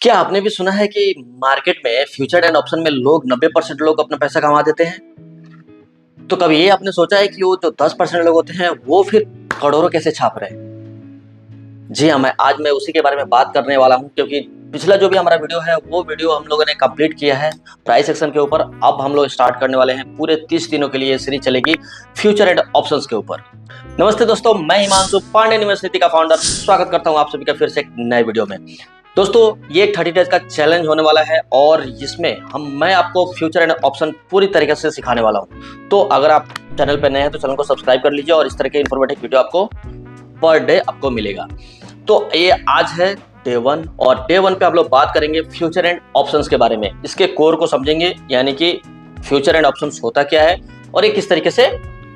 क्या आपने भी सुना है कि मार्केट में फ्यूचर एंड ऑप्शन में लोग 90% लोग अपना पैसा कमा देते हैं। तो कभी ये आपने सोचा है कि वो जो 10% लोग होते हैं वो फिर करोड़ों कैसे छाप रहे हैं। जी हाँ, मैं उसी के बारे में बात करने वाला हूँ, क्योंकि पिछला जो भी हमारा वीडियो है वो वीडियो हम लोगों ने कंप्लीट किया है प्राइस सेक्शन के ऊपर। अब हम लोग स्टार्ट करने वाले हैं पूरे 30 दिनों के लिए। ये सीरीज चलेगी फ्यूचर एंड ऑप्शंस के ऊपर। नमस्ते दोस्तों, मैं हिमांशु पांडे यूनिवर्सिटी का फाउंडर स्वागत करता हूँ आप सभी का फिर से एक नए वीडियो में। दोस्तों, ये 30 डेज का चैलेंज होने वाला है और इसमें मैं आपको फ्यूचर एंड ऑप्शन पूरी तरीके से सिखाने वाला हूँ। तो अगर आप चैनल पर नए हैं तो चैनल को सब्सक्राइब कर लीजिए और इस तरह के इन्फॉर्मेटिव वीडियो आपको पर डे आपको मिलेगा। तो ये आज है डे 1 और डे 1 पे हम लोग बात करेंगे फ्यूचर एंड ऑप्शंस के बारे में। इसके कोर को समझेंगे, यानी कि फ्यूचर एंड ऑप्शंस होता क्या है और ये किस तरीके से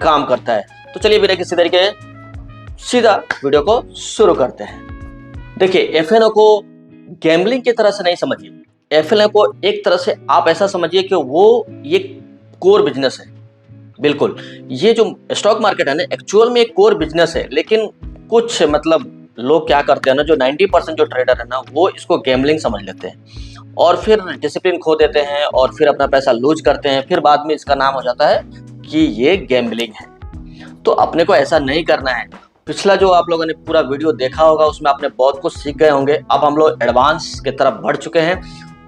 काम करता है। तो चलिए बिना किसी तरीके सीधा वीडियो को शुरू करते हैं। देखिए, एफएनओ को गैम्बलिंग की तरह से नहीं समझिए। एफएनओ को एक तरह से आप ऐसा समझिए कि वो ये कोर बिजनेस है। बिल्कुल, ये जो स्टॉक मार्केट है ना, एक्चुअल में एक कोर बिजनेस है, लेकिन कुछ लोग क्या करते हैं ना, जो 90% जो ट्रेडर है ना, वो इसको गैम्बलिंग समझ लेते हैं और फिर डिसिप्लिन खो देते हैं और फिर अपना पैसा लूज करते हैं। फिर बाद में इसका नाम हो जाता है कि ये गैम्बलिंग है। तो अपने को ऐसा नहीं करना है। पिछला जो आप लोगों ने पूरा वीडियो देखा होगा उसमें आपने बहुत कुछ सीख गए होंगे। अब हम लोग एडवांस की तरफ बढ़ चुके हैं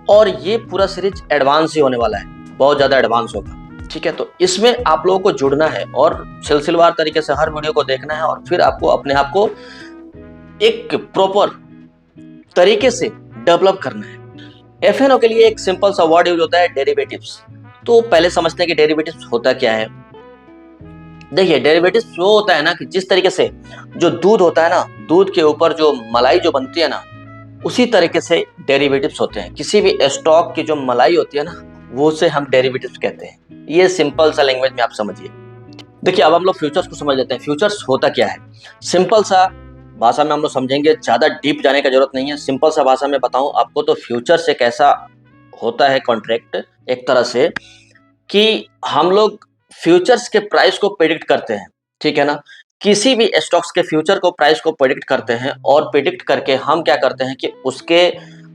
और ये पूरा सीरीज एडवांस ही होने वाला है, बहुत ज़्यादा एडवांस होगा। ठीक है, तो इसमें आप लोगों को जुड़ना है और सिलसिलेवार तरीके से हर वीडियो को देखना है और फिर आपको अपने आप को एक प्रॉपर तरीके से डेवलप करना है। एफएनओ के लिए एक सिंपल सा वर्ड यूज होता है, डेरिवेटिव्स। तो पहले समझते हैं कि डेरिवेटिव्स होता क्या है। देखिए, डेरिवेटिव्स वो होता है ना कि जिस तरीके से जो दूध होता है ना, दूध के ऊपर जो मलाई जो बनती है ना, उसी तरीके से डेरिवेटिव्स होते हैं। किसी भी स्टॉक की जो मलाई होती है ना, वो से हम डेरिवेटिव्स कहते हैं। ये सिंपल सा लैंग्वेज में आप समझिए। देखिए, अब हम लोग फ्यूचर्स को समझ लेते हैं। फ्यूचर्स होता क्या है, सिंपल सा भाषा में हम लोग समझेंगे, ज्यादा डीप जाने का जरूरत नहीं है। सिंपल सा भाषा में बताऊं आपको तो फ्यूचर्स एक ऐसा होता है कॉन्ट्रैक्ट, एक तरह से कि हम लोग फ्यूचर्स के प्राइस को प्रेडिक्ट करते हैं। ठीक है ना, किसी भी स्टॉक्स के फ्यूचर को प्राइस को प्रेडिक्ट करते हैं और प्रेडिक्ट करके हम क्या करते हैं कि उसके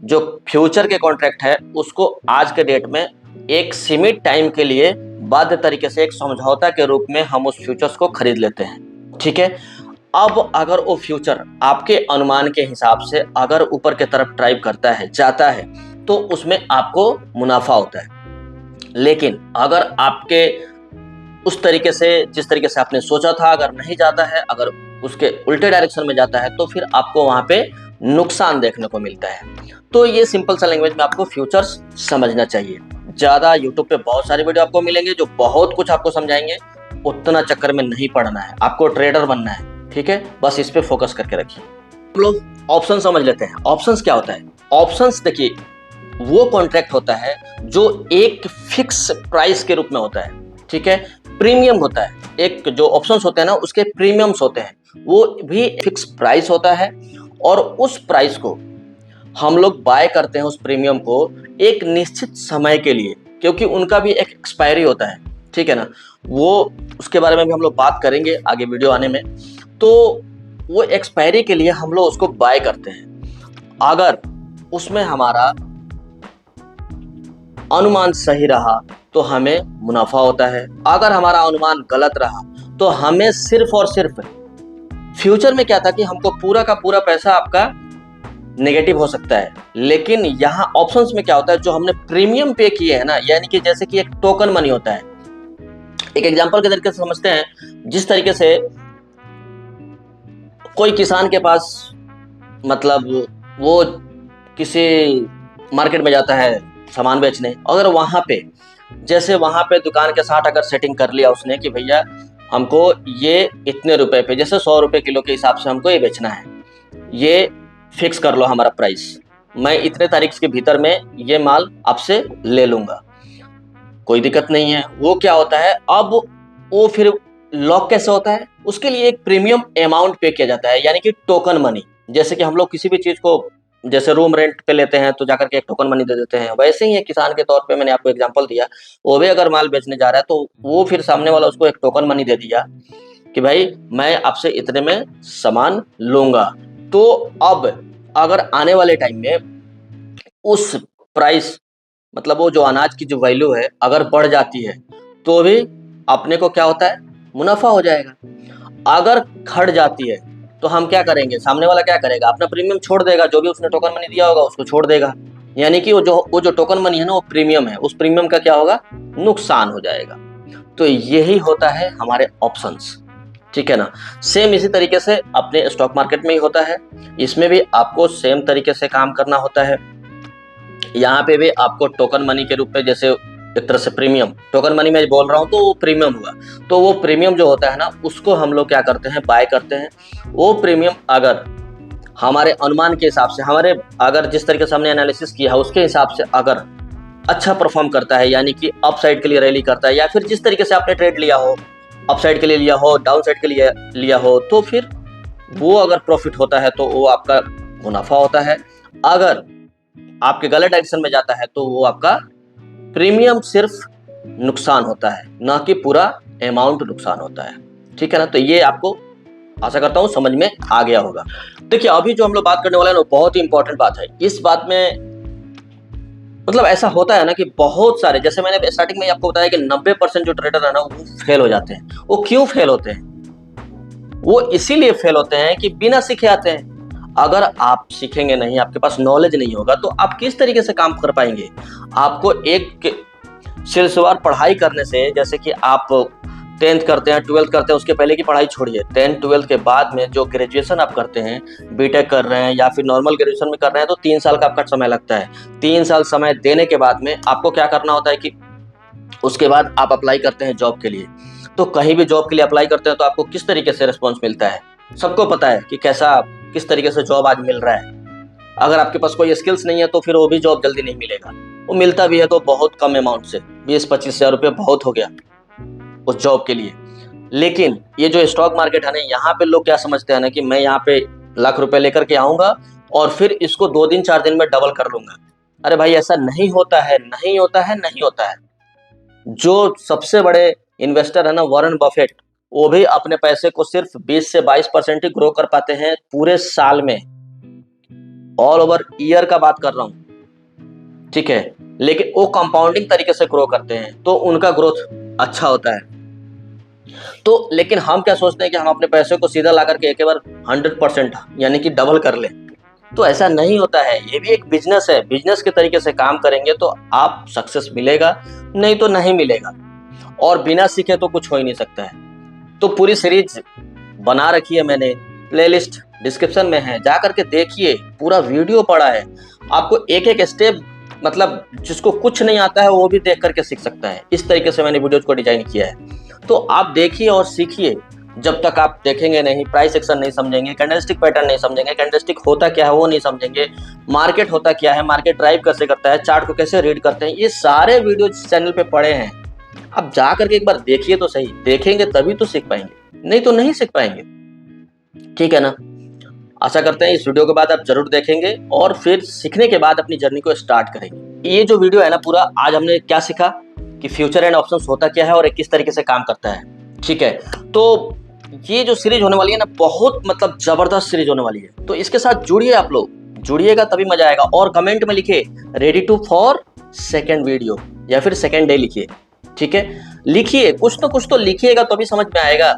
जो फ्यूचर के कॉन्ट्रैक्ट है उसको आज के डेट में एक सीमित टाइम के लिए बाध्य तरीके से एक समझौता के रूप में हम उस फ्यूचर्स को खरीद लेते हैं। ठीक है, अब अगर वो फ्यूचर आपके अनुमान के हिसाब से अगर ऊपर की तरफ ड्राइव करता है, जाता है, तो उसमें आपको मुनाफा होता है। लेकिन अगर आपके उस तरीके से जिस तरीके से आपने सोचा था अगर नहीं जाता है, अगर उसके उल्टे डायरेक्शन में जाता है, तो फिर आपको वहां पे नुकसान देखने को मिलता है। तो ये सिंपल सा लैंग्वेज में आपको फ्यूचर्स समझना चाहिए। ज्यादा यूट्यूब पे बहुत सारे वीडियो आपको मिलेंगे जो बहुत कुछ आपको समझाएंगे, उतना चक्कर में नहीं पड़ना है, आपको ट्रेडर बनना है। ठीक है, बस इस पे फोकस करके रखिए। हम लोग ऑप्शन समझ लेते हैं। ऑप्शंस क्या होता है? ऑप्शंस देखिए, वो कॉन्ट्रैक्ट होता है जो एक फिक्स प्राइस के रूप में होता है। ठीक है, प्रीमियम होता है। एक जो ऑप्शंस होते हैं ना, उसके प्रीमियम्स होते हैं, वो भी फिक्स प्राइस होता है और उस प्राइस को हम लोग बाय करते हैं, उस प्रीमियम को एक निश्चित समय के लिए, क्योंकि उनका भी एक एक्सपायरी होता है। ठीक है ना, वो उसके बारे में भी हम लोग बात करेंगे आगे वीडियो आने में। तो वो एक्सपायरी के लिए हम लोग उसको बाय करते हैं। अगर उसमें हमारा अनुमान सही रहा तो हमें मुनाफा होता है, अगर हमारा अनुमान गलत रहा तो हमें सिर्फ और सिर्फ फ्यूचर में क्या था कि हमको पूरा का पूरा पैसा आपका नेगेटिव हो सकता है। लेकिन यहाँ ऑप्शंस में क्या होता है, जो हमने प्रीमियम पे किए है ना, यानी कि जैसे कि एक टोकन मनी होता है। एक एग्जांपल के तरीके से समझते हैं, जिस तरीके से कोई किसान के पास वो किसी मार्केट में जाता है सामान बेचने, अगर वहां पे दुकान के साथ अगर सेटिंग कर लिया उसने कि भैया हमको ये इतने रुपए पे, जैसे 100 रुपए किलो के हिसाब से हमको ये बेचना है, ये फिक्स कर लो हमारा प्राइस, मैं इतने तारीख के भीतर में ये माल आपसे ले लूंगा, कोई दिक्कत नहीं है। वो क्या होता है, अब वो फिर लॉक कैसे होता है, उसके लिए एक प्रीमियम अमाउंट पे किया जाता है, यानी कि टोकन मनी। जैसे कि हम लोग किसी भी चीज को जैसे रूम रेंट पे लेते हैं तो जाकर के एक टोकन मनी दे देते हैं, वैसे ही एक किसान के तौर पे मैंने आपको एग्जांपल दिया, वो भी अगर माल बेचने जा रहा है तो वो फिर सामने वाला उसको एक टोकन मनी दे दिया कि भाई मैं आपसे इतने में सामान लूंगा। तो अब अगर आने वाले टाइम में उस प्राइस मतलब वो जो अनाज की जो वैल्यू है अगर बढ़ जाती है तो भी अपने को क्या होता है, मुनाफा हो जाएगा। अगर घट जाती है तो हम क्या करेंगे, सामने वाला क्या करेगा, अपना प्रीमियम छोड़ देगा, जो भी उसने टोकन मनी दिया होगा उसको छोड़ देगा। यानी कि वो जो टोकन मनी है ना, वो प्रीमियम है, उस प्रीमियम का क्या होगा, नुकसान हो जाएगा। तो यही होता है हमारे ऑप्शंस, ठीक है ना। सेम इसी तरीके से अपने स्टॉक मार्केट में ही होता है, इसमें भी आपको सेम तरीके से काम करना होता है। यहाँ पे भी आपको टोकन मनी के रूप में, जैसे एक तरह से प्रीमियम, टोकन मनी में बोल रहा हूँ तो वो प्रीमियम हुआ। तो वो प्रीमियम जो होता है ना, उसको हम लोग क्या करते हैं, बाय करते हैं। वो प्रीमियम अगर हमारे अनुमान के हिसाब से, हमारे अगर जिस तरीके से हमने एनालिसिस किया है उसके हिसाब से अगर अच्छा परफॉर्म करता है, यानी कि अप साइड के लिए रैली करता है, या फिर जिस तरीके से आपने ट्रेड लिया हो, अप साइड के लिए लिया हो, डाउन साइड के लिए लिया हो, तो फिर वो अगर प्रॉफिट होता है तो वो आपका मुनाफा होता है। अगर आपके गलत डायरेक्शन में जाता है तो वो आपका प्रीमियम सिर्फ नुकसान होता है, ना कि पूरा अमाउंट नुकसान होता है, ठीक है ना। तो ये आपको आशा करता हूँ समझ में आ गया होगा। देखिए अभी जो हम लोग बात करने वाले हैं वो बहुत ही इंपॉर्टेंट बात है। इस बात में मतलब ऐसा होता है ना कि बहुत सारे, जैसे मैंने स्टार्टिंग में आपको बताया कि 90% जो ट्रेडर है ना वो फेल हो जाते हैं। वो क्यों फेल होते हैं, वो इसीलिए फेल होते हैं कि बिना सीखे आते हैं। अगर आप सीखेंगे नहीं, आपके पास नॉलेज नहीं होगा, तो आप किस तरीके से काम कर पाएंगे। आपको एक सिलसिलेवार पढ़ाई करने से, जैसे कि आप 10th करते हैं, 12th करते हैं, उसके पहले की पढ़ाई छोड़िए, 10th 12th के बाद में जो ग्रेजुएशन आप करते हैं, बीटेक कर रहे हैं या फिर नॉर्मल ग्रेजुएशन में कर रहे हैं, तो 3 साल का आपका समय लगता है। 3 साल समय देने के बाद में आपको क्या करना होता है कि उसके बाद आप अप्लाई करते हैं जॉब के लिए। तो कहीं भी जॉब के लिए अप्लाई करते हैं तो आपको किस तरीके से रिस्पॉन्स मिलता है, सबको पता है कि कैसा किस तरीके से जॉब आज मिल रहा है। अगर आपके पास कोई स्किल्स नहीं है तो फिर वो भी जॉब जल्दी नहीं मिलेगा। वो मिलता भी है तो बहुत कम अमाउंट से, 20-25 हज़ार रुपये बहुत हो गया उस जॉब के लिए। लेकिन ये जो स्टॉक मार्केट है ना, यहाँ पे लोग क्या समझते हैं ना कि मैं यहाँ पे लाख रुपए लेकर के आऊंगा और फिर इसको 2 दिन 4 दिन में डबल कर लूंगा। अरे भाई ऐसा नहीं होता है, नहीं होता है, नहीं होता है। जो सबसे बड़े इन्वेस्टर है ना, वॉरेन बफेट, वो भी अपने पैसे को सिर्फ 20 से 22% ही ग्रो कर पाते हैं पूरे साल में। ऑल ओवर ईयर का बात कर रहा हूं, ठीक है। लेकिन वो कंपाउंडिंग तरीके से ग्रो करते हैं तो उनका ग्रोथ अच्छा होता है। तो लेकिन हम क्या सोचते हैं कि हम अपने पैसे को सीधा ला करके एक बार 100% यानी कि डबल कर लें। तो ऐसा नहीं होता है, ये भी एक बिजनेस है। बिजनेस के तरीके से काम करेंगे तो आप सक्सेस मिलेगा, नहीं तो नहीं मिलेगा। और बिना सीखे तो कुछ हो ही नहीं सकता है। तो पूरी सीरीज बना रखी है मैंने, प्लेलिस्ट डिस्क्रिप्शन में है, जा करके देखिए, पूरा वीडियो पड़ा है। आपको एक एक स्टेप, मतलब जिसको कुछ नहीं आता है वो भी देख करके सीख सकता है। इस तरीके से मैंने वीडियोज को डिजाइन किया है। तो आप देखिए और सीखिए। जब तक आप देखेंगे नहीं, प्राइस एक्शन नहीं समझेंगे, कैंडलस्टिक पैटर्न नहीं समझेंगे, कैंडलस्टिक होता क्या है वो नहीं समझेंगे, मार्केट होता क्या है, मार्केट ड्राइव कैसे करता है, चार्ट को कैसे रीड करते हैं, ये सारे वीडियो चैनल पे पड़े हैं। आप जा करके एक बार देखिए तो सही, देखेंगे तभी तो सीख पाएंगे, नहीं तो नहीं सीख पाएंगे, ठीक है ना। आशा करते हैं इस वीडियो के बाद आप जरूर देखेंगे और फिर सीखने के बाद अपनी जर्नी को स्टार्ट करेंगे। ये जो वीडियो है ना पूरा, आज हमने क्या सीखा कि फ्यूचर एंड ऑप्शंस होता क्या है और किस तरीके से काम करता है, ठीक है। तो ये जो सीरीज होने वाली है ना, बहुत मतलब जबरदस्त सीरीज होने वाली है। तो इसके साथ जुड़िए, आप लोग जुड़िएगा तभी मजा आएगा। और कमेंट में लिखिए ready to for second video या फिर सेकेंड डे लिखिए, ठीक है। लिखिए, कुछ तो लिखिएगा तो भी समझ में आएगा।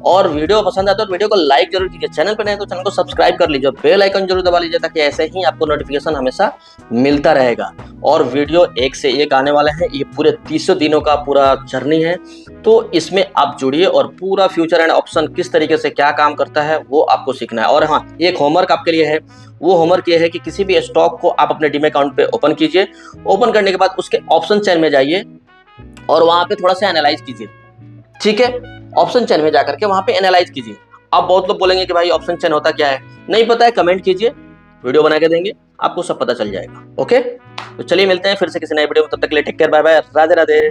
और वीडियो पसंद आता है तो वीडियो को लाइक जरूर कीजिए, चैनल पर नए तो चैनल को सब्सक्राइब कर लीजिए, बेल आइकन जरूर दबा लीजिए ताकि ऐसे ही आपको नोटिफिकेशन हमेशा मिलता रहेगा। और वीडियो एक से एक आने वाले हैं, ये पूरे 300 दिनों का पूरा जर्नी है। तो इसमें आप जुड़िए और पूरा फ्यूचर एंड ऑप्शन किस तरीके से क्या काम करता है वो आपको सीखना है। और हाँ, एक होमवर्क आपके लिए है। वो होमवर्क ये है कि किसी भी स्टॉक को आप अपने डीमैट अकाउंट पे ओपन कीजिए। ओपन करने के बाद उसके ऑप्शन चेन में जाइए और वहां पे थोड़ा सा एनालाइज कीजिए, ठीक है। ऑप्शन चेन में जाकर के वहां पे एनालाइज कीजिए। अब बहुत लोग बोलेंगे कि भाई ऑप्शन चेन होता क्या है, नहीं पता है, कमेंट कीजिए, वीडियो बना के देंगे, आपको सब पता चल जाएगा। ओके, तो चलिए मिलते हैं फिर से किसी नए वीडियो में, तब तक के लिए take care, bye bye, Radhe Radhe.